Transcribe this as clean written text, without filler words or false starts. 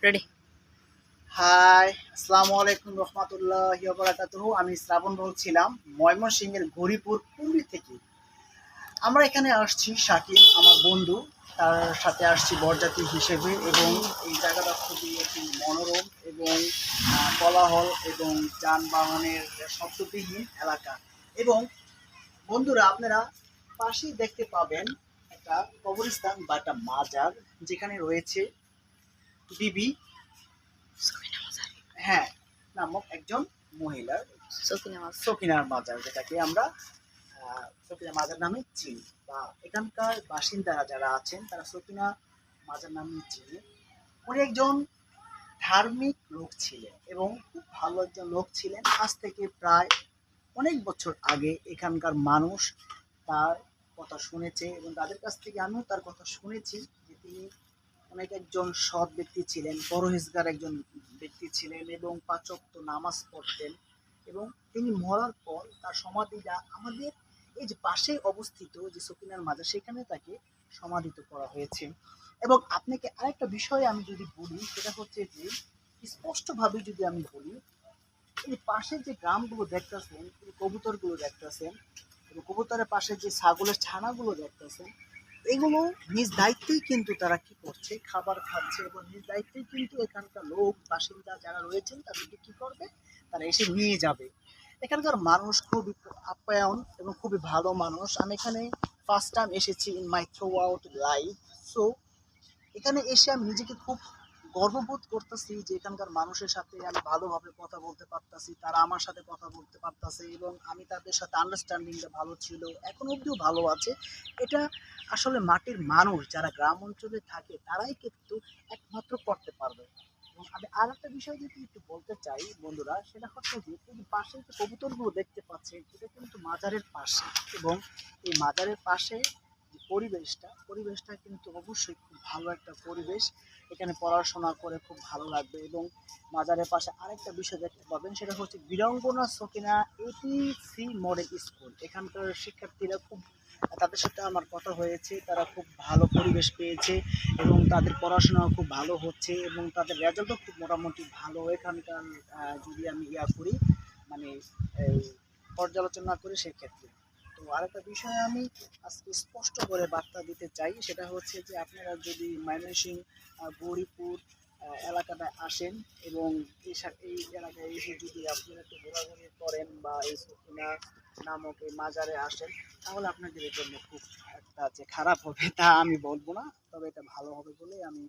Ready. High, আসসালামু আলাইকুম রহমতুল্লাহি ওয়া বারাকাতুহু। আমি শ্রাবণ বলছিলাম ময়মনসিংহের গৌরীপুর কুন্ডি থেকে। আমরা এখানে আসছি শাকিল আমার বন্ধু, তার সাথে আসছি বরযাত্রী হিসেবে এবং এই জায়গাটা খুবই একটি মনোরম এবং কোলাহল এবং যানবাহনের শব্দবিহীন এলাকা। এবং বন্ধুরা, আপনারা পাশেই দেখতে পাবেন একটা কবরস্থান বা একটা মাজার, যেখানে রয়েছে বিবি হ্যাঁ নামক একজন মহিলার সকিনার মাজার, যেটাকে আমরা সকিনা মাজার নামে চিনি, বা এখানকার বাসিন্দারা যারা আছেন তারা সকিনা মাজার নামে চিনি। উনি একজন ধার্মিক লোক ছিলেন এবং খুব ভালো একজন লোক ছিলেন। আজ থেকে প্রায় অনেক বছর আগে এখানকার মানুষ তার কথা শুনেছে এবং তাদের কাছ থেকে আমিও তার কথা শুনেছি যে তিনি অনেক একজন সৎ ব্যক্তি ছিলেন, পরহেজগার একজন ব্যক্তি ছিলেন এবং পাঁচ ওয়াক্ত নামাজ পড়তেন। এবং তিনি মরার পর তার সমাধিটা আমাদের এই যে পাশে অবস্থিত যে সকিনার মাজার, সেখানে তাকে সমাধিত করা হয়েছে। এবং আপনাকে আরেকটা বিষয় আমি যদি বলি, সেটা হচ্ছে যে স্পষ্টভাবে যদি আমি বলি, এই পাশের যে গ্রামগুলো দেখতেছেন, এই কবুতরগুলো দেখতেছেন এবং কবুতরের পাশে যে ছাগলের ছানাগুলো দেখতেছেন, এগুলো নিজ দায়িত্বেই কিন্তু তারা কি করছে, খাবার খাচ্ছে এবং নিজ দায়িত্বেই কিন্তু এখানকার লোক বাসিন্দা যারা রয়েছেন তাদেরকে কি করবে, তারা এসে নিয়ে যাবে। এখানকার মানুষ খুবই আপ্যায়ন এবং খুবই ভালো মানুষ। আমি এখানে ফার্স্ট টাইম এসেছি in my through out life. So এখানে এসে আমি নিজেকে খুব গর্ববোধ করতেছি যে এখানকার মানুষের সাথে আমি ভালোভাবে কথা বলতে পারতাছি, তারা আমার সাথে কথা বলতে পারতাছে এবং আমি তাদের সাথে আন্ডারস্ট্যান্ডিংটা ভালো ছিল, এখন অবধিও ভালো আছে। এটা আসলে মাটির মানুষ যারা গ্রাম অঞ্চলে থাকে তারাই কিন্তু একমাত্র করতে পারবে। এবং আমি আর একটা বিষয় যদি একটু বলতে চাই বন্ধুরা, সেটা হচ্ছে যে এই যে পাশে যে কবুতরগুলো দেখতে পাচ্ছেন, এটা কিন্তু মাজারের পাশে। এবং এই মাজারের পাশে যে পরিবেশটা কিন্তু অবশ্যই খুব ভালো একটা পরিবেশ। এখানে পড়াশোনা করে খুব ভালো লাগবে। এবং মাজারের পাশে আরেকটা বিষয় দেখতে পাবেন, সেটা হচ্ছে বীরাঙ্গনা সকিনা এটিসি মডেল স্কুল। এখানকার শিক্ষার্থীরা খুব, তাদের সাথে আমার কথা হয়েছে, তারা খুব ভালো পরিবেশ পেয়েছে এবং তাদের পড়াশোনাও খুব ভালো হচ্ছে এবং তাদের রেজাল্টও খুব মোটামুটি ভালো। এখানকার যদি আমি করি, মানে এই পর্যালোচনা করি সেক্ষেত্রে। তো আরেকটা বিষয় আমি আজকে স্পষ্ট করে বার্তা দিতে চাই, সেটা হচ্ছে যে আপনারা যদি ময়মনসিংহ গৌরীপুর এলাকাটায় আসেন এবং এই এলাকায় এসে যদি আপনারা একটু ঘোরাঘুরি করেন বা এই সকিনা নামক এই মাজারে আসেন, তাহলে আপনাদের জন্য খুব একটা যে খারাপ হবে তা আমি বলবো না, তবে এটা ভালো হবে বলে আমি